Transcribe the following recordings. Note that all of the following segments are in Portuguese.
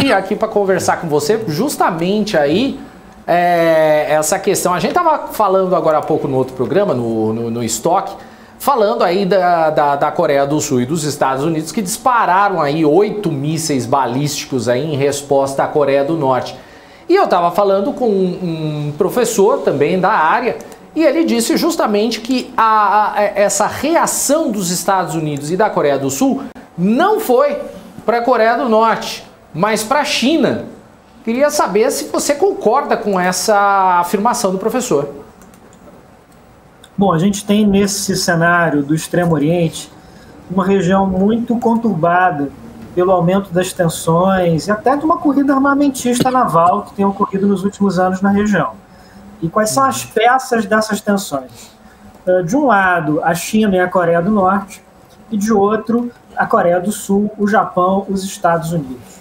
vir aqui para conversar com você justamente aí essa questão. A gente estava falando agora há pouco no outro programa, no Estoque, falando aí da Coreia do Sul e dos Estados Unidos, que dispararam aí 8 mísseis balísticos aí em resposta à Coreia do Norte. E eu estava falando com um professor também da área, e ele disse justamente que essa reação dos Estados Unidos e da Coreia do Sul não foi para a Coreia do Norte, mas para a China. Queria saber se você concorda com essa afirmação do professor. Bom, a gente tem nesse cenário do Extremo Oriente uma região muito conturbada pelo aumento das tensões e até de uma corrida armamentista naval que tem ocorrido nos últimos anos na região. E quais são as peças dessas tensões? De um lado, a China e a Coreia do Norte, e de outro, a Coreia do Sul, o Japão, os Estados Unidos.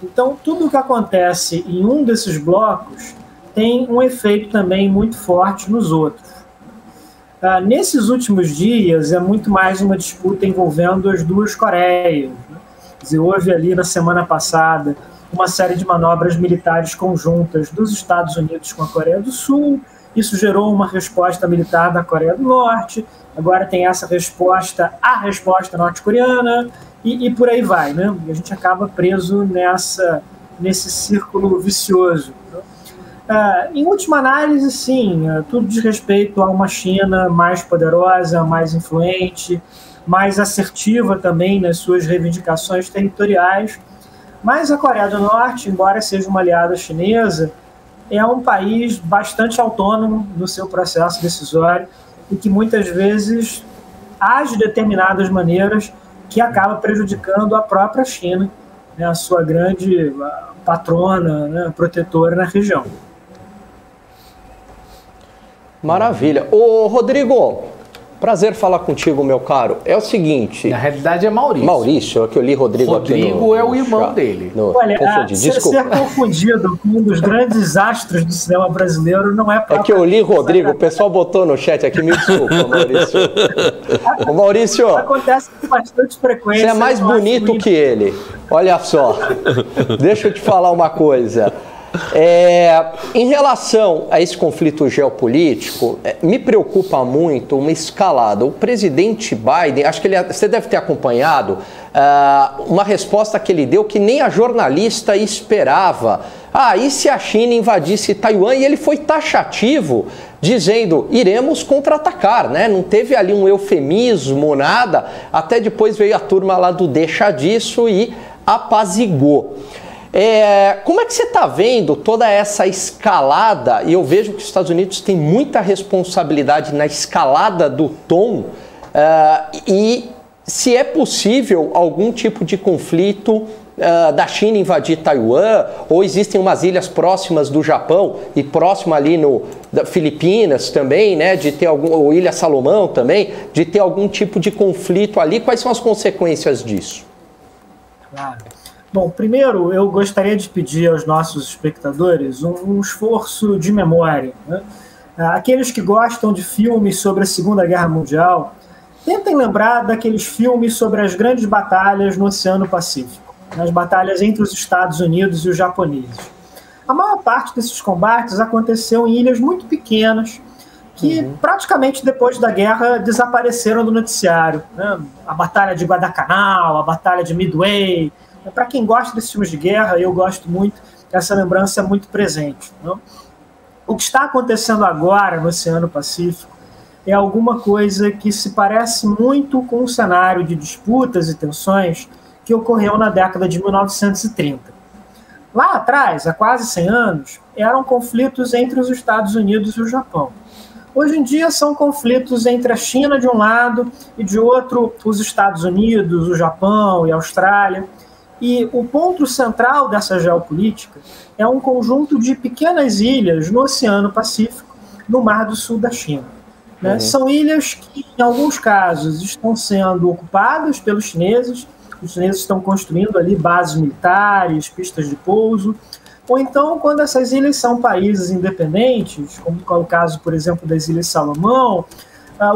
Então, tudo o que acontece em um desses blocos tem um efeito também muito forte nos outros. Nesses últimos dias, é muito mais uma disputa envolvendo as duas Coreias. Houve ali na semana passada uma série de manobras militares conjuntas dos Estados Unidos com a Coreia do Sul. Isso gerou uma resposta militar da Coreia do Norte. Agora tem essa resposta à resposta norte-coreana e por aí vai, né? E a gente acaba preso nesse círculo vicioso. Em última análise, sim, tudo diz respeito a uma China mais poderosa, mais influente, mais assertiva também nas suas reivindicações territoriais. Mas a Coreia do Norte, embora seja uma aliada chinesa, é um país bastante autônomo no seu processo decisório e que muitas vezes age de determinadas maneiras que acaba prejudicando a própria China, né, a sua grande patrona, né, protetora na região. Maravilha. Ô, Rodrigo, prazer falar contigo, meu caro. É o seguinte... Na realidade é Maurício. Maurício, é que eu li Rodrigo aqui no... Rodrigo é o irmão dele. Olha, ser confundido com um dos grandes astros do cinema brasileiro não é... É que eu li Rodrigo, o pessoal botou no chat aqui, me desculpa, Maurício. Ô, Maurício... Acontece com bastante frequência. Você é mais bonito que ele. Olha só. Deixa eu te falar uma coisa. Em relação a esse conflito geopolítico, me preocupa muito uma escalada. O presidente Biden, acho que você deve ter acompanhado uma resposta que ele deu que nem a jornalista esperava. E se a China invadisse Taiwan? E ele foi taxativo, dizendo, iremos contra-atacar, né? Não teve ali um eufemismo, nada. Até depois veio a turma lá do deixa disso e apazigou. Como é que você está vendo toda essa escalada? E eu vejo que os Estados Unidos têm muita responsabilidade na escalada do tom e se é possível algum tipo de conflito da China invadir Taiwan, ou existem umas ilhas próximas do Japão e próximo ali da Filipinas também, né, de ter ou Ilha Salomão também, de ter algum tipo de conflito ali. Quais são as consequências disso? Claro. Bom, primeiro eu gostaria de pedir aos nossos espectadores um esforço de memória, né? Aqueles que gostam de filmes sobre a Segunda Guerra Mundial, tentem lembrar daqueles filmes sobre as grandes batalhas no Oceano Pacífico, as batalhas entre os Estados Unidos e os japoneses. A maior parte desses combates aconteceu em ilhas muito pequenas, que praticamente depois da guerra desapareceram do noticiário, né? A Batalha de Guadalcanal, a Batalha de Midway. Para quem gosta desses filmes de guerra, eu gosto muito, essa lembrança é muito presente, né? O que está acontecendo agora no Oceano Pacífico é alguma coisa que se parece muito com um cenário de disputas e tensões que ocorreu na década de 1930. Lá atrás, há quase 100 anos, eram conflitos entre os Estados Unidos e o Japão. Hoje em dia são conflitos entre a China de um lado e de outro os Estados Unidos, o Japão e a Austrália. E o ponto central dessa geopolítica é um conjunto de pequenas ilhas no Oceano Pacífico, no Mar do Sul da China, né? São ilhas que, em alguns casos, estão sendo ocupadas pelos chineses. Os chineses estão construindo ali bases militares, pistas de pouso. Ou então, quando essas ilhas são países independentes, como é o caso, por exemplo, das Ilhas Salomão,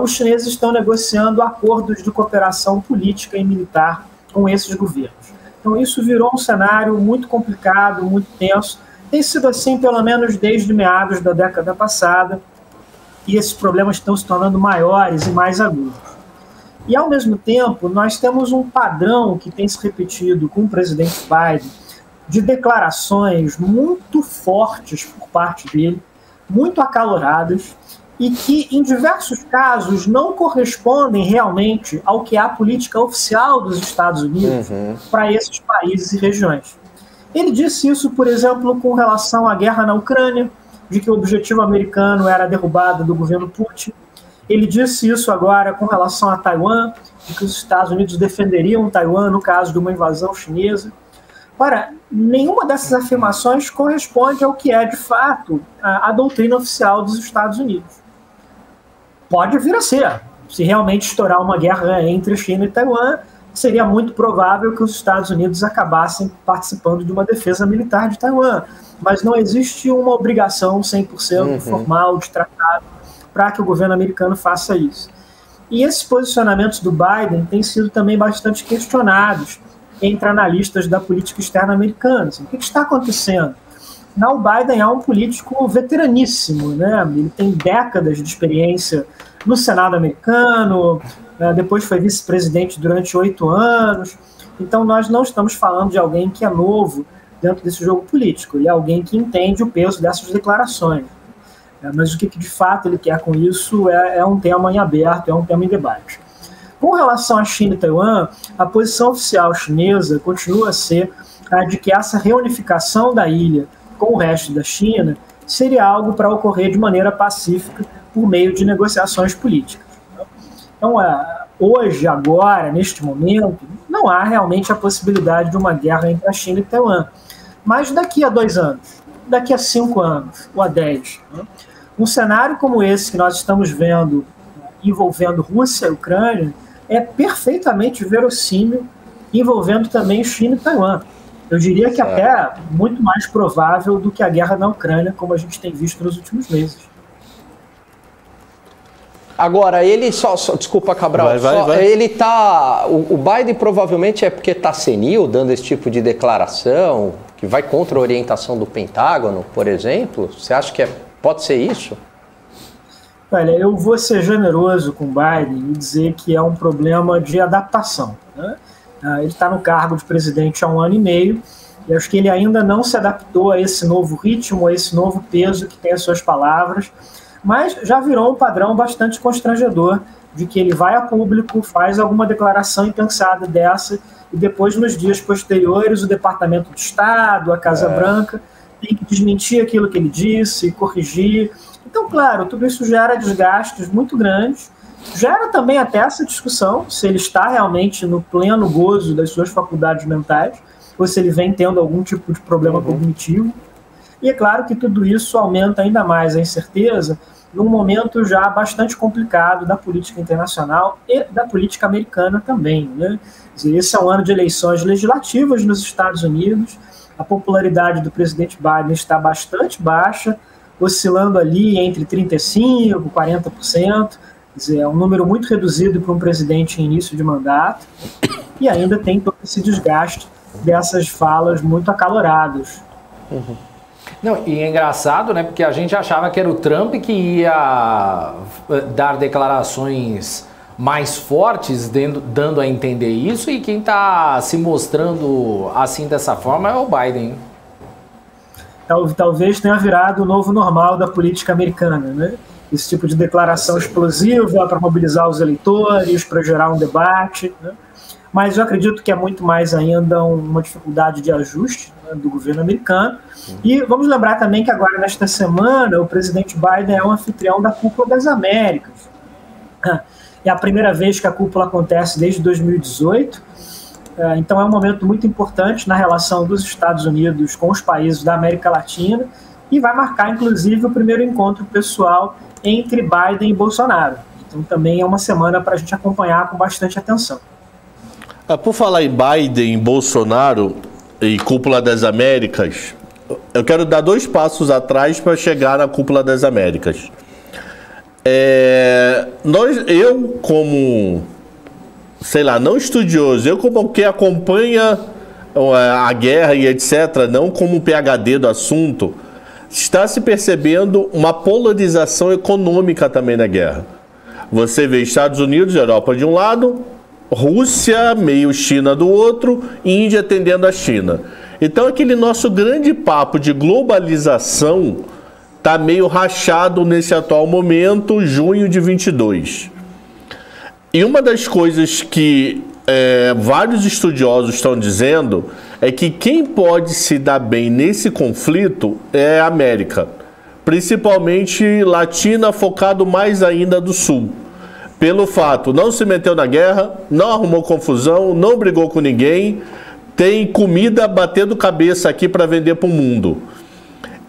os chineses estão negociando acordos de cooperação política e militar com esses governos. Então isso virou um cenário muito complicado, muito tenso. Tem sido assim pelo menos desde meados da década passada, e esses problemas estão se tornando maiores e mais agudos. E, ao mesmo tempo, nós temos um padrão que tem se repetido com o presidente Biden de declarações muito fortes por parte dele, muito acaloradas, e que, em diversos casos, não correspondem realmente ao que é a política oficial dos Estados Unidos para esses países e regiões. Ele disse isso, por exemplo, com relação à guerra na Ucrânia, de que o objetivo americano era a derrubada do governo Putin. Ele disse isso agora com relação a Taiwan, de que os Estados Unidos defenderiam Taiwan no caso de uma invasão chinesa. Ora, nenhuma dessas afirmações corresponde ao que é, de fato, a doutrina oficial dos Estados Unidos. Pode vir a ser. Se realmente estourar uma guerra entre China e Taiwan, seria muito provável que os Estados Unidos acabassem participando de uma defesa militar de Taiwan. Mas não existe uma obrigação 100% formal de tratado para que o governo americano faça isso. E esses posicionamentos do Biden têm sido também bastante questionados entre analistas da política externa americana. Assim, o que está acontecendo? O Biden é um político veteraníssimo, né? Ele tem décadas de experiência no Senado americano, depois foi vice-presidente durante 8 anos. Então nós não estamos falando de alguém que é novo dentro desse jogo político. Ele é alguém que entende o peso dessas declarações. Mas o que de fato ele quer com isso é um tema em aberto, é um tema em debate. Com relação à China e Taiwan, a posição oficial chinesa continua a ser a de que essa reunificação da ilha com o resto da China seria algo para ocorrer de maneira pacífica por meio de negociações políticas. Então, hoje, agora, neste momento, não há realmente a possibilidade de uma guerra entre a China e Taiwan. Mas daqui a 2 anos, daqui a 5 anos, ou a 10, um cenário como esse que nós estamos vendo envolvendo Rússia e Ucrânia é perfeitamente verossímil envolvendo também China e Taiwan. Eu diria que até muito mais provável do que a guerra na Ucrânia, como a gente tem visto nos últimos meses. Agora, ele desculpa, Cabral, vai. Ele tá, o Biden provavelmente é porque está senil, dando esse tipo de declaração, que vai contra a orientação do Pentágono, por exemplo? Você acha que pode ser isso? Olha, eu vou ser generoso com o Biden e dizer que é um problema de adaptação, né? Ele está no cargo de presidente há 1 ano e meio, e acho que ele ainda não se adaptou a esse novo ritmo, a esse novo peso que tem as suas palavras, mas já virou um padrão bastante constrangedor de que ele vai a público, faz alguma declaração impensada dessa, e depois, nos dias posteriores, o Departamento de Estado, a Casa Branca, tem que desmentir aquilo que ele disse, corrigir. Então, claro, tudo isso gera desgastes muito grandes, gera também até essa discussão se ele está realmente no pleno gozo das suas faculdades mentais, ou se ele vem tendo algum tipo de problema cognitivo. E é claro que tudo isso aumenta ainda mais a incerteza num momento já bastante complicado da política internacional e da política americana também, né? Esse é um ano de eleições legislativas nos Estados Unidos, a popularidade do presidente Biden está bastante baixa, oscilando ali entre 35% e 40%, quer dizer, é um número muito reduzido para um presidente em início de mandato, e ainda tem todo esse desgaste dessas falas muito acaloradas. Não, e é engraçado, né, porque a gente achava que era o Trump que ia dar declarações mais fortes, dando a entender isso, e quem está se mostrando assim dessa forma é o Biden. Talvez tenha virado o novo normal da política americana, né? Esse tipo de declaração explosiva para mobilizar os eleitores, para gerar um debate, né? Mas eu acredito que é muito mais ainda uma dificuldade de ajuste, né, do governo americano. E vamos lembrar também que agora, nesta semana, o presidente Biden é um anfitrião da Cúpula das Américas. É a primeira vez que a cúpula acontece desde 2018, então é um momento muito importante na relação dos Estados Unidos com os países da América Latina e vai marcar, inclusive, o primeiro encontro pessoal entre Biden e Bolsonaro. Então também é uma semana para a gente acompanhar com bastante atenção. Por falar em Biden, Bolsonaro e Cúpula das Américas, eu quero dar 2 passos atrás para chegar na Cúpula das Américas. Eu como, sei lá, não estudioso, eu como quem acompanha a guerra e etc., não como um PhD do assunto, está se percebendo uma polarização econômica também na guerra. Você vê Estados Unidos e Europa de um lado, Rússia, meio China do outro, e Índia atendendo a China. Então aquele nosso grande papo de globalização está meio rachado nesse atual momento, junho de 22. E uma das coisas que vários estudiosos estão dizendo é que quem pode se dar bem nesse conflito é a América, principalmente latina, focado mais ainda do sul. Pelo fato, não se meteu na guerra, não arrumou confusão, não brigou com ninguém, tem comida batendo cabeça aqui para vender para o mundo.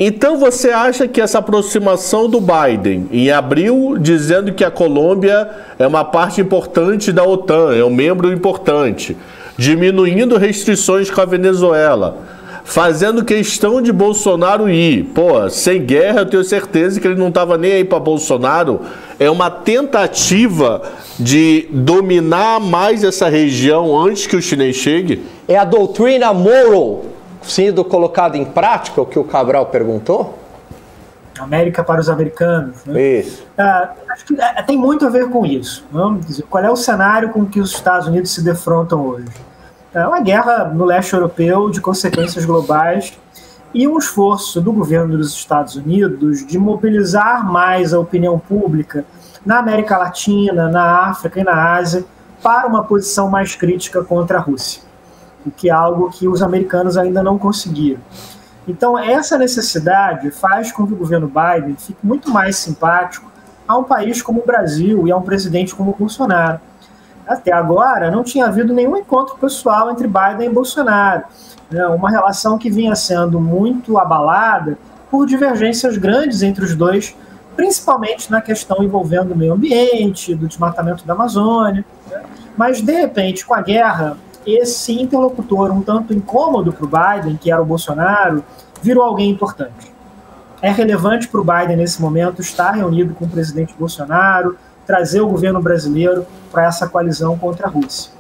Então você acha que essa aproximação do Biden em abril, dizendo que a Colômbia é uma parte importante da OTAN, é um membro importante, diminuindo restrições com a Venezuela, fazendo questão de Bolsonaro ir, sem guerra eu tenho certeza que ele não estava nem aí para Bolsonaro, é uma tentativa de dominar mais essa região antes que o chinês chegue? É a doutrina Monroe sendo colocado em prática, o que o Cabral perguntou? América para os americanos. Né? Isso. Acho que tem muito a ver com isso. Vamos dizer, qual é o cenário com que os Estados Unidos se defrontam hoje? É uma guerra no leste europeu de consequências globais e um esforço do governo dos Estados Unidos de mobilizar mais a opinião pública na América Latina, na África e na Ásia para uma posição mais crítica contra a Rússia, o que é algo que os americanos ainda não conseguiram. Então, essa necessidade faz com que o governo Biden fique muito mais simpático a um país como o Brasil e a um presidente como o Bolsonaro. Até agora, não tinha havido nenhum encontro pessoal entre Biden e Bolsonaro. Uma relação que vinha sendo muito abalada por divergências grandes entre os dois, principalmente na questão envolvendo o meio ambiente, do desmatamento da Amazônia. Mas, de repente, com a guerra, esse interlocutor um tanto incômodo para o Biden, que era o Bolsonaro, virou alguém importante. É relevante para o Biden, nesse momento, estar reunido com o presidente Bolsonaro, trazer o governo brasileiro para essa coalizão contra a Rússia.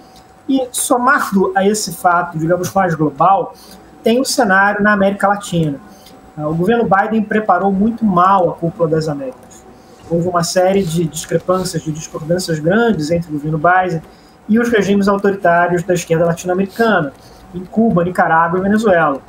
E, somado a esse fato, digamos, mais global, tem o cenário na América Latina. O governo Biden preparou muito mal a cúpula das Américas. Houve uma série de discrepâncias, de discordâncias grandes entre o governo Biden e os regimes autoritários da esquerda latino-americana, em Cuba, Nicarágua e Venezuela.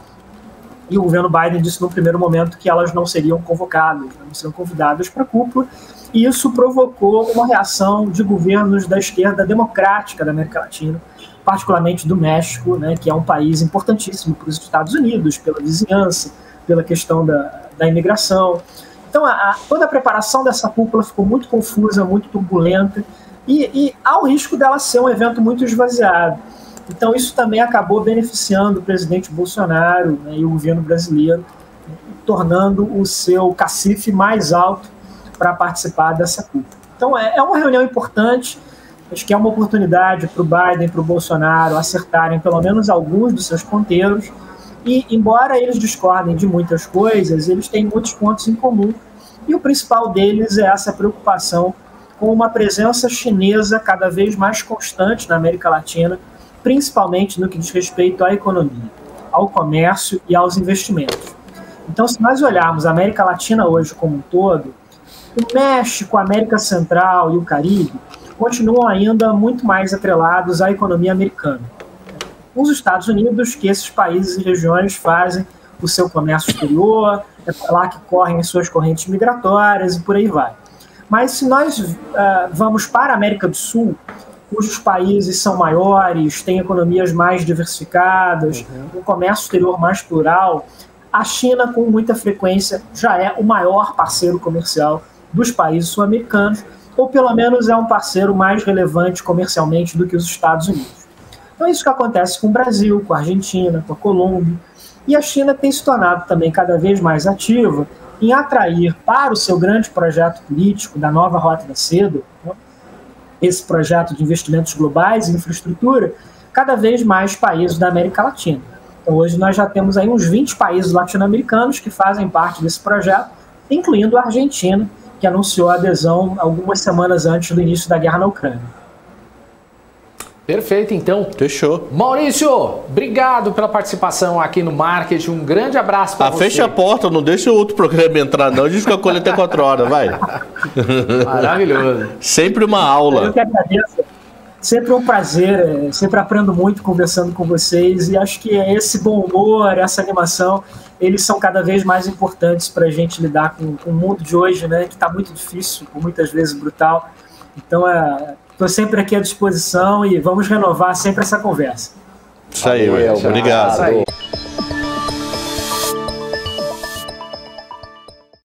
E o governo Biden disse no primeiro momento que elas não seriam convocadas, não seriam convidadas para a cúpula, e isso provocou uma reação de governos da esquerda democrática da América Latina, particularmente do México, né, que é um país importantíssimo para os Estados Unidos, pela vizinhança, pela questão da imigração. Então, toda a preparação dessa cúpula ficou muito confusa, muito turbulenta, e há o risco dela ser um evento muito esvaziado. Então, isso também acabou beneficiando o presidente Bolsonaro, né, e o governo brasileiro, tornando o seu cacife mais alto para participar dessa cúpula. Então, é uma reunião importante, acho que é uma oportunidade para o Biden e para o Bolsonaro acertarem pelo menos alguns dos seus ponteiros, e, embora eles discordem de muitas coisas, eles têm muitos pontos em comum, e o principal deles é essa preocupação com uma presença chinesa cada vez mais constante na América Latina, principalmente no que diz respeito à economia, ao comércio e aos investimentos. Então, se nós olharmos a América Latina hoje como um todo, o México, a América Central e o Caribe continuam ainda muito mais atrelados à economia americana. Os Estados Unidos, que esses países e regiões fazem o seu comércio exterior, é lá que correm as suas correntes migratórias e por aí vai. Mas se nós vamos para a América do Sul, cujos países são maiores, têm economias mais diversificadas, um comércio exterior mais plural, a China, com muita frequência, já é o maior parceiro comercial dos países sul-americanos, ou pelo menos é um parceiro mais relevante comercialmente do que os Estados Unidos. Então, isso que acontece com o Brasil, com a Argentina, com a Colômbia, e a China tem se tornado também cada vez mais ativa em atrair para o seu grande projeto político da nova Rota da Seda, né, esse projeto de investimentos globais em infraestrutura, cada vez mais países da América Latina. Então, hoje nós já temos aí uns 20 países latino-americanos que fazem parte desse projeto, incluindo a Argentina, que anunciou a adesão algumas semanas antes do início da guerra na Ucrânia. Perfeito, então. Fechou. Maurício, obrigado pela participação aqui no Marketing. Um grande abraço para você. Fecha a porta, não deixa o outro programa entrar, não. A gente fica com ele até 4 horas, vai. Maravilhoso. Sempre uma aula. Eu que agradeço. Sempre um prazer, sempre aprendo muito conversando com vocês e acho que esse bom humor, essa animação, eles são cada vez mais importantes para a gente lidar com o mundo de hoje, né, que está muito difícil, muitas vezes brutal. Então, estou sempre aqui à disposição e vamos renovar sempre essa conversa. Isso aí, obrigado. Isso aí.